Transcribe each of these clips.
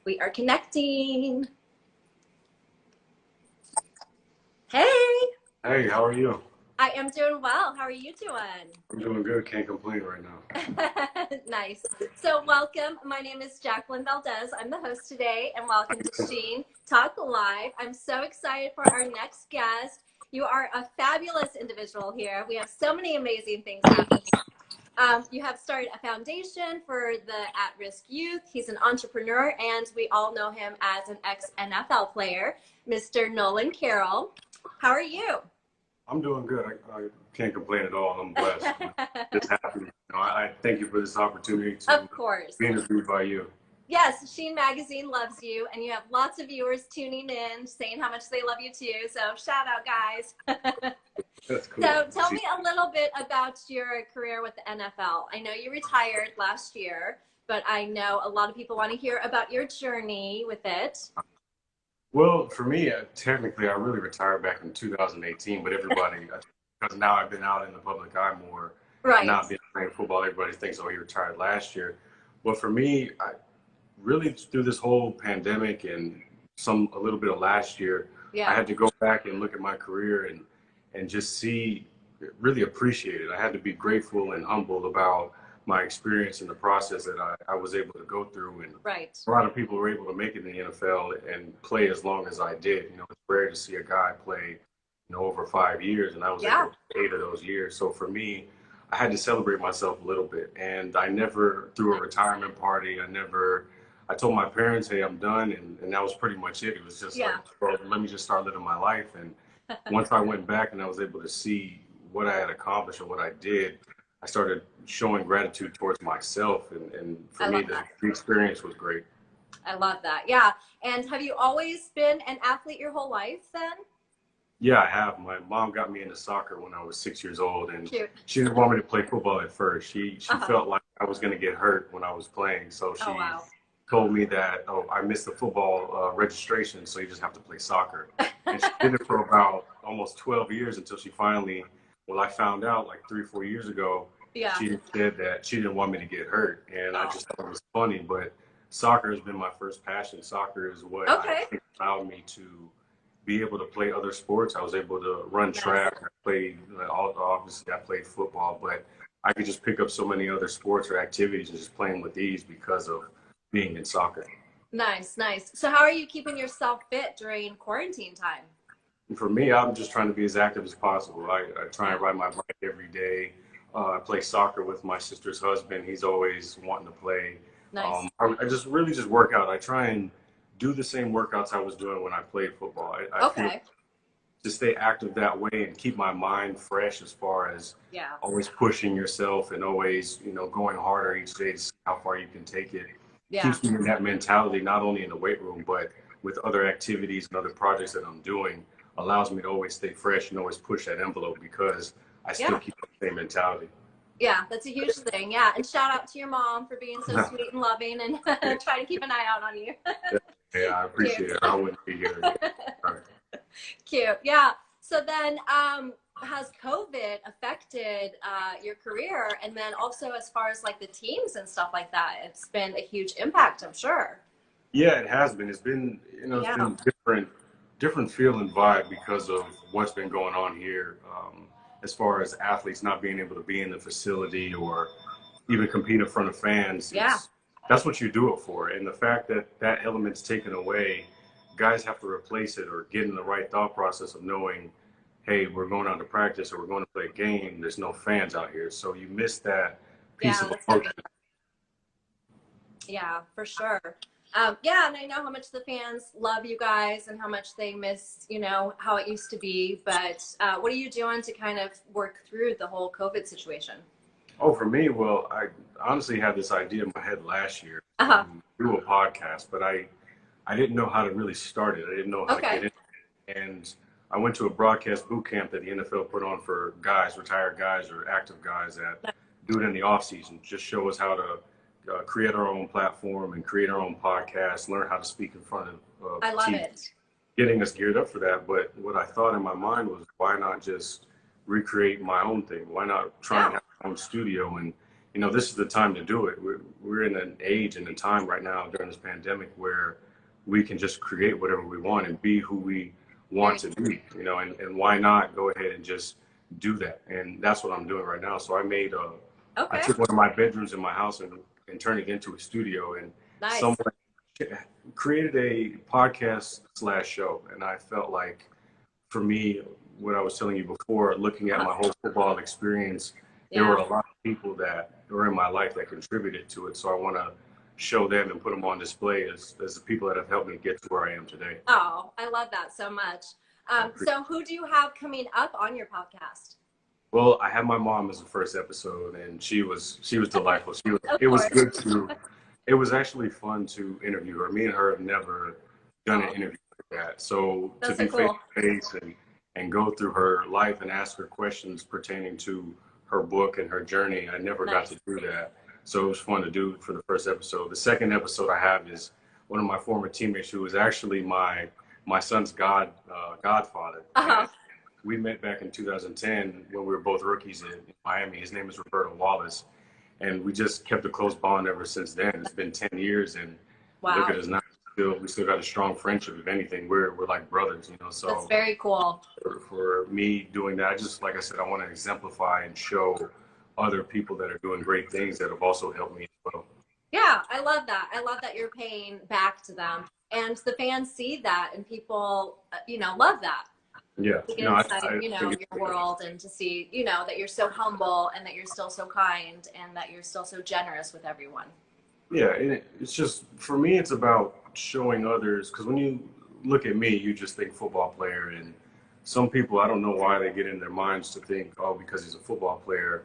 We are connecting. Hey, Hey, how are you? I am doing well. How are you doing? I'm doing good. Can't complain right now. Nice. So, welcome. My name is Jacqueline Valdez. I'm the host today, and welcome to Sheen Talk Live. I'm so excited for our next guest. You are a fabulous individual here. We have so many amazing things happening. You have started a foundation for the at-risk youth. He's an entrepreneur, and we all know him as an ex-NFL player, Mr. Nolan Carroll. How are you? I'm doing good. I can't complain at all. I'm blessed. Just happy. I thank you for this opportunity to Of course. be interviewed by you. Yes, Sheen Magazine loves you, and you have lots of viewers tuning in, saying how much they love you too. So shout out, guys. That's cool. So tell me a little bit about your career with the NFL. I know you retired last year, but I know a lot of people want to hear about your journey with it. Well, for me, technically, I really retired back in 2018, but everybody, because now I've been out in the public eye more, Right. not being playing football, everybody thinks, oh, you retired last year. But for me, I really, through this whole pandemic and a little bit of last year, I Yeah. had to go back and look at my career and just see, really appreciate it. I had to be grateful and humble about my experience in the process that I was able to go through. And Right. a lot of people were able to make it in the NFL and play as long as I did. It's rare to see a guy play, over 5 years, and I was Yeah. able to play 8 of those years. So for me, I had to celebrate myself a little bit. And I never threw a retirement party. I told my parents, hey, I'm done. And that was pretty much it. It was just like, Yeah. well, let me just start living my life. And once I went back and I was able to see what I had accomplished and what I did, I started showing gratitude towards myself. And I for me, love the, that. the experience was great. I love that. Yeah. And have you always been an athlete your whole life then? Yeah, I have. My mom got me into soccer when I was 6 years old, and Cute. she didn't want me to play football at first. She Uh-huh. felt like I was going to get hurt when I was playing, so Oh, she wow. told me that, oh, I missed the football registration, so you just have to play soccer. And she did it for about almost 12 years until she finally, well, I found out like 3 or 4 years ago, Yeah. she said that she didn't want me to get hurt, and I Oh. just thought it was funny. But soccer has been my first passion. Soccer is what I Okay. think allowed me to be able to play other sports. I was able to run Nice. track. I played, obviously, I played football, but I could just pick up so many other sports or activities and just playing with ease because of being in soccer. Nice, nice. So how are you keeping yourself fit during quarantine time? And for me, I'm just trying to be as active as possible. I try Yeah. and ride my bike every day. I play soccer with my sister's husband. He's always wanting to play. Nice. I just really just work out. I try and do the same workouts I was doing when I played football. I feel Okay. to stay active that way and keep my mind fresh as far as Yeah. always pushing yourself and always, going harder each day to see how far you can take it. Yeah. Keeps me in that mentality, not only in the weight room, but with other activities and other projects that I'm doing, allows me to always stay fresh and always push that envelope because I still Yeah. keep the same mentality. Yeah. That's a huge thing. Yeah. And shout out to your mom for being so sweet and loving and trying to keep an eye out on you. Yeah, I Cute. appreciate it. I wouldn't be here. All right. Cute. Yeah. So then, has COVID affected your career? And then also as far as like the teams and stuff like that, it's been a huge impact, I'm sure. Yeah, it has been. It's been, it's Yeah. been different feel and vibe because of what's been going on here. As far as athletes not being able to be in the facility or even compete in front of fans, Yeah. that's what you do it for. And the fact that that element's taken away, guys have to replace it or get in the right thought process of knowing, hey, we're going out to practice or we're going to play a game. There's no fans out here, so you miss that piece Yeah. of That's heavy. emotion. Yeah, for sure. Yeah, and I know how much the fans love you guys and how much they miss, how it used to be. But what are you doing to kind of work through the whole COVID situation? Oh, for me, well, I honestly had this idea in my head last year Uh-huh. to do a podcast, but I didn't know how to really start it. I didn't know how to get Okay. in. And I went to a broadcast boot camp that the NFL put on for guys, retired guys or active guys that do it in the off season. Just show us how to create our own platform and create our own podcast, learn how to speak in front of I love TV, it. getting us geared up for that. But what I thought in my mind was, why not just recreate my own thing? Why not try and Yeah. have my own studio and this is the time to do it. We're in an age and a time right now during this pandemic where we can just create whatever we want and be who we want to be, and why not go ahead and just do that? And that's what I'm doing right now. So I Okay. took one of my bedrooms in my house and turned it into a studio, and Nice. someone created a podcast/show. And I felt like, for me, what I was telling you before, looking at my whole football experience, there were Yeah. a lot of people that were in my life that contributed to it. So I want to show them and put them on display as the people that have helped me get to where I am today. Oh, I love that so much. So who do you have coming up on your podcast? Well, I had my mom as the first episode, and she was delightful. Of It was course. good it was actually fun to interview her. Me and her have never done an Oh, interview like that. So to that's so be face cool. to face and go through her life and ask her questions pertaining to her book and her journey, I never got Nice. to do that. So it was fun to do for the first episode. The second episode I have is one of my former teammates who was actually my son's godfather. Uh-huh. And we met back in 2010 when we were both rookies in Miami. His name is Roberto Wallace, and we just kept a close bond ever since then. It's been 10 years, and look Wow. at us now. We still got a strong friendship. If anything, we're like brothers, That's So very cool. for me doing that, like I said, I want to exemplify and show other people that are doing great things that have also helped me as well. Yeah, I love that. I love that you're paying back to them. And the fans see that and people, love that. Yeah, To get no, inside, I think your world and to see, that you're so humble and that you're still so kind and that you're still so generous with everyone. yeah, and it's just, for me, it's about showing others, because when you look at me, you just think football player, and some people, I don't know why they get in their minds to think, oh, because he's a football player,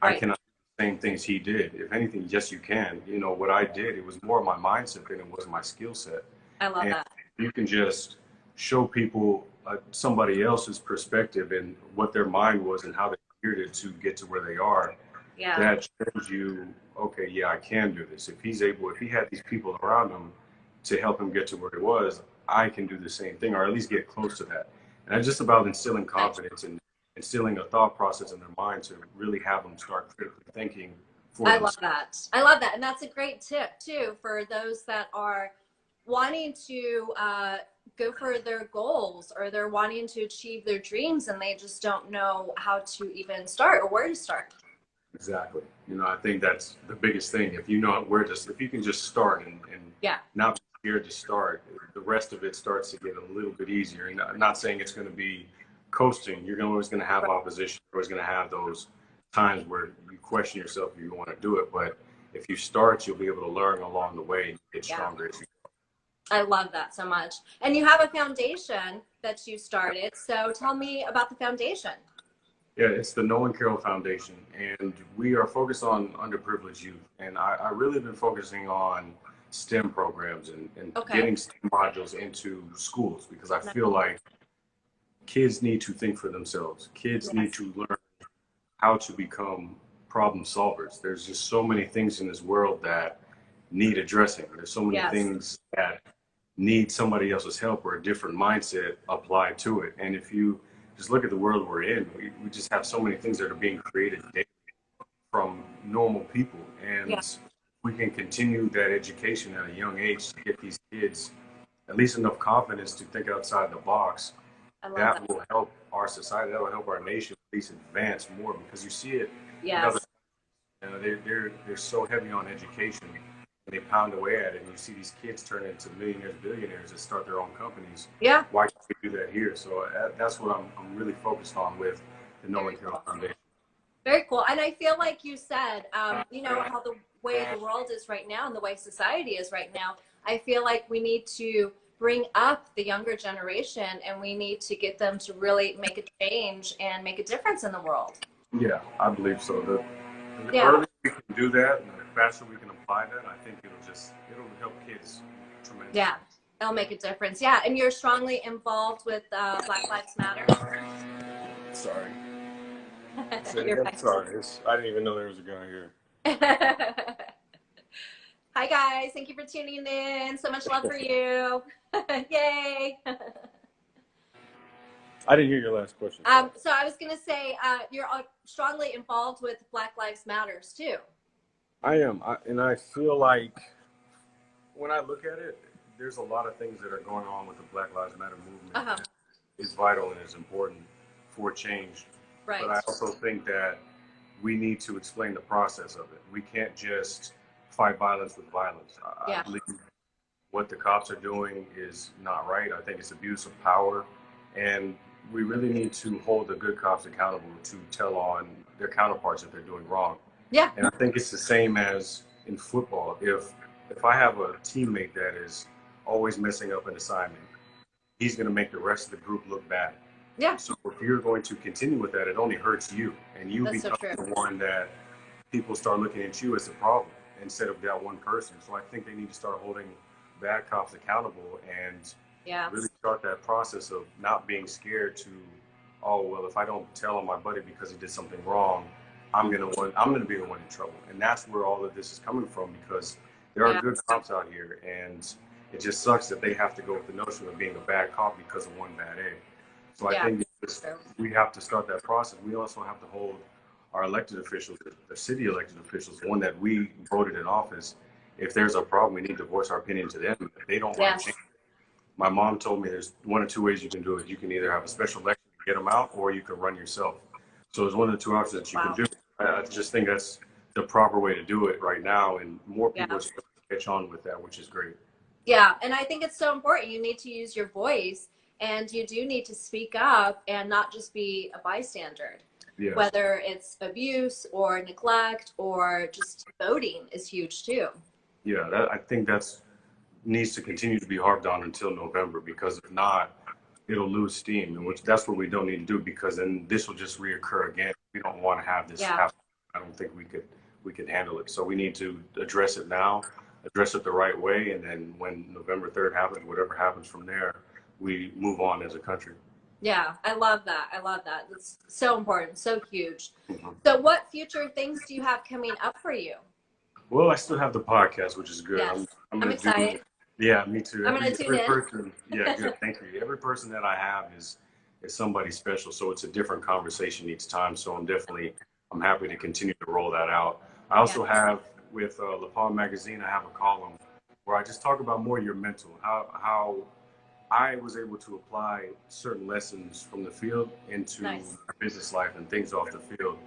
I Right. cannot do the same things he did. If anything, yes, you can. What I did, it was more my mindset than it was my skill set. I love And that. you can just show people somebody else's perspective and what their mind was and how they figured it to get to where they are. Yeah. That shows you, okay, yeah, I can do this. If he had these people around him to help him get to where he was, I can do the same thing, or at least get close to that. And it's just about instilling confidence and instilling a thought process in their mind to really have them start critically thinking for I love themselves. that. I love that. And that's a great tip too for those that are wanting to go for their goals or they're wanting to achieve their dreams and they just don't know how to even start or where to start. Exactly. I think that's the biggest thing. If you know if you can just start and Yeah. not be scared to start, the rest of it starts to get a little bit easier. And I'm not saying it's going to be coasting. You're always going to have opposition. You're always going to have those times where you question yourself if you want to do it. But if you start, you'll be able to learn along the way and get stronger as you go. I love that so much. And you have a foundation that you started. So tell me about the foundation. Yeah, it's the Nolan Carroll Foundation, and we are focused on underprivileged youth. And I really been focusing on STEM programs and getting STEM modules into schools, because I feel like kids need to think for themselves. Kids need to learn how to become problem solvers. There's just so many things in this world that need addressing. There's so many things that need somebody else's help or a different mindset applied to it. And if you just look at the world we're in, we just have so many things that are being created daily from normal people. And we can continue that education at a young age to get these kids at least enough confidence to think outside the box. That will help our society, that will help our nation at least advance more, because you see it in other, they're so heavy on education and they pound away at it, and you see these kids turn into millionaires, billionaires that start their own companies. Yeah. Why can't we do that here? So that's what I'm really focused on with the Nolan Carroll Foundation. Very cool. And I feel like you said, how the way the world is right now and the way society is right now, I feel like we need to bring up the younger generation and we need to get them to really make a change and make a difference in the world. Yeah, I believe so. The earlier we can do that and the faster we can apply that, I think it'll help kids tremendously. Yeah, it'll make a difference. Yeah, and you're strongly involved with Black Lives Matter. Sorry. Sorry, I didn't even know there was a guy here. Hi guys, thank you for tuning in. So much love for you. Yay. I didn't hear your last question. So I was going to say you're strongly involved with Black Lives Matters too. I am, and I feel like when I look at it, there's a lot of things that are going on with the Black Lives Matter movement Uh-huh. that is vital and is important for change. But Right. I also think that we need to explain the process of it. We can't just fight violence with violence. I Yeah. believe what the cops are doing is not right. I think it's abuse of power. And we really need to hold the good cops accountable to tell on their counterparts if they're doing wrong. Yeah. And I think it's the same as in football. If I have a teammate that is always messing up an assignment, he's going to make the rest of the group look bad. Yeah. So if you're going to continue with that, it only hurts you, and you That's so become true. the one that people start looking at you as the problem instead of that one person. So I think they need to start holding bad cops accountable and Yeah. really start that process of not being scared to, oh well, if I don't tell on my buddy because he did something wrong, I'm gonna be the one in trouble. And that's where all of this is coming from because there are Yeah. good cops out here, and it just sucks that they have to go with the notion of being a bad cop because of one bad egg. So I Yeah. think we have to start that process. We also have to hold our elected officials, the city elected officials, the one that we voted in office. If there's a problem, we need to voice our opinion to them. If they don't want to Yes. change, my mom told me there's one or two ways you can do it. You can either have a special election to get them out, or you can run yourself. So it's one of the two options that you can Wow. do. I just think that's the proper way to do it right now, and more Yeah. people are starting to catch on with that, which is great. Yeah. And I think it's so important. You need to use your voice and you do need to speak up and not just be a bystander. Yes. Whether it's abuse or neglect or just voting is huge too. Yeah, I think that's needs to continue to be harped on until November because if not, it'll lose steam, and which that's what we don't need to do because then this will just reoccur again. We don't want to have this Yeah. happen. I don't think we could handle it. So we need to address it now, address it the right way, and then when November 3rd happens, whatever happens from there, we move on as a country. Yeah, I love that. I love that. That's so important, so huge. Mhm. So, what future things do you have coming up for you? Well, I still have the podcast, which is good. Yes, I'm I'm gonna do. excited. Yeah, me too. I'm gonna tune Every in. person. Yeah, good. Thank you. Every person that I have is somebody special. So it's a different conversation each time. So I'm happy to continue to roll that out. I Yeah. also have with La Palm Magazine. I have a column where I just talk about more your mental, how I was able to apply certain lessons from the field into Nice. my business life and things off the field.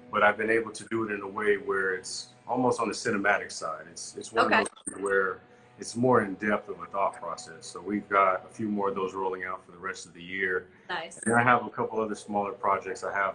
But I've been able to do it in a way where it's almost on the cinematic side. It's one Okay. of those things where it's more in depth of a thought process. So we've got a few more of those rolling out for the rest of the year. Nice. And I have a couple other smaller projects. I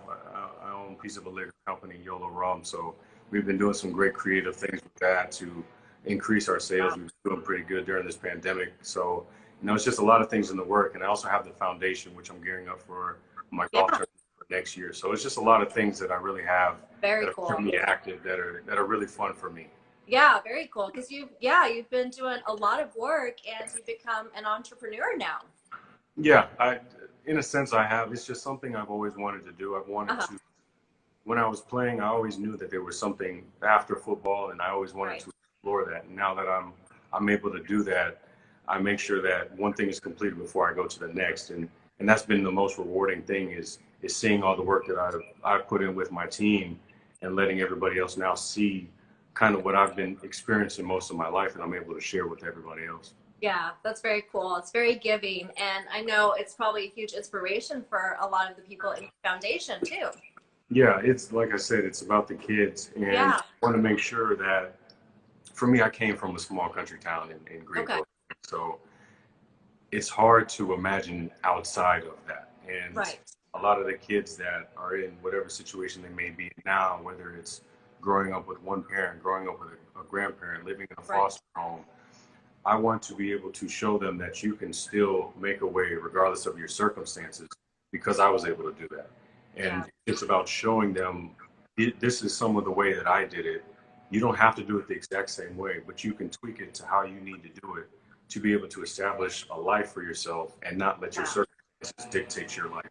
own a piece of a liquor company, YOLO Rum. So we've been doing some great creative things with that to increase our sales. We've been doing pretty good during this pandemic. So, it's just a lot of things in the work. And I also have the foundation, which I'm gearing up for my golf Yeah. tournament for next year. So it's just a lot of things that I really have Very that are cool. keeping me active, that are really fun for me. Yeah, very cool. Because you've been doing a lot of work and you've become an entrepreneur now. Yeah, in a sense, I have. It's just something I've always wanted to do. I've wanted Uh-huh. to. When I was playing, I always knew that there was something after football, and I always wanted Right. to explore that. And now that I'm able to do that, I make sure that one thing is completed before I go to the next. And that's been the most rewarding thing is seeing all the work that I've put in with my team and letting everybody else now see kind of what I've been experiencing most of my life, and I'm able to share with everybody else. Yeah, that's very cool. It's very giving. And I know it's probably a huge inspiration for a lot of the people in the foundation too. Yeah, it's like I said, it's about the kids, and Yeah. I want to make sure that for me, I came from a small country town in Greenville, Okay. so it's hard to imagine outside of that. And Right. a lot of the kids that are in whatever situation they may be in now, whether it's growing up with one parent, growing up with a grandparent, living in a Right. foster home, I want to be able to show them that you can still make a way regardless of your circumstances because I was able to do that. And Yeah. it's about showing them this is some of the way that I did it. You don't have to do it the exact same way, but you can tweak it to how you need to do it to be able to establish a life for yourself and not let your Yeah. circumstances dictate your life.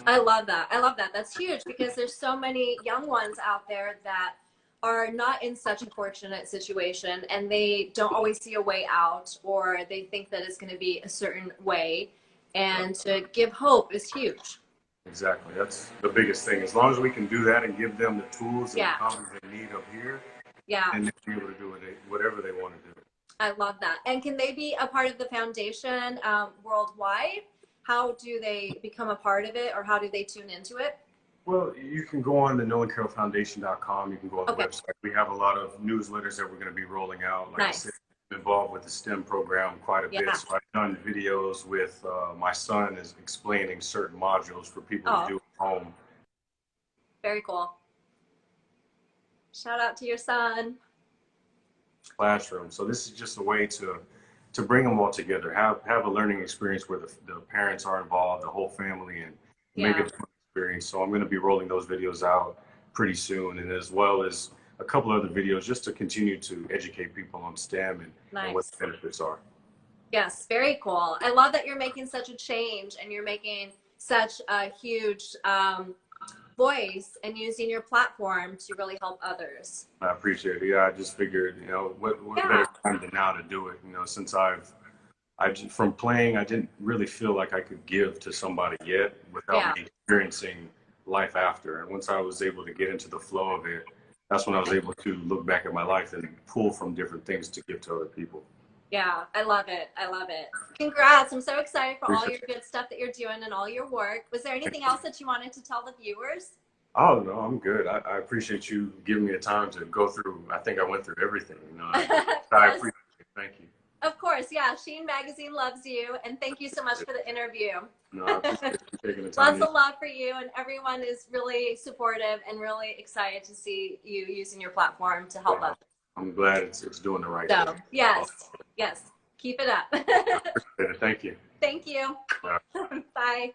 I love that. I love that. That's huge because there's so many young ones out there that are not in such a fortunate situation and they don't always see a way out or they think that it's going to be a certain way. And to give hope is huge. Exactly. That's the biggest thing. As long as we can do that and give them the tools and Yeah. the confidence they need up here, Yeah. and then be able to do whatever they want to do. I love that. And can they be a part of the foundation worldwide? How do they become a part of it, or how do they tune into it? Well, you can go on the NolanCarrollFoundation.com. You can go on the Okay. website. We have a lot of newsletters that we're going to be rolling out. Like I Nice. said, I'm involved with the STEM program quite a bit. Yeah. So I've done videos with my son is explaining certain modules for people to do at home. Very cool. Shout out to your son. Classroom. So this is just a way to bring them all together, have a learning experience where the parents are involved, the whole family, and make it a fun experience. So I'm going to be rolling those videos out pretty soon, and as well as a couple other videos just to continue to educate people on STEM and what the benefits are. Yes, very cool. I love that you're making such a change and you're making such a huge voice and using your platform to really help others. I appreciate it. Yeah, I just figured, you know, what better time than now to do it? You know, since from playing, I didn't really feel like I could give to somebody yet without me experiencing life after. And once I was able to get into the flow of it, that's when I was able to look back at my life and pull from different things to give to other people. Yeah, I love it. I love it. Congrats. I'm so excited for all your good stuff that you're doing and all your work. Was there anything else that you wanted to tell the viewers? Oh, no, I'm good. I appreciate you giving me the time to go through. I think I went through everything. You know, I appreciate it. Thank you. Of course. Yeah. Sheen Magazine loves you. And thank you so much for the interview. No, I appreciate you taking the time. Lots of love for you. And everyone is really supportive and really excited to see you using your platform to help others. I'm glad it's doing the right thing. Yes. Yes. Keep it up. Thank you. Thank you. Bye.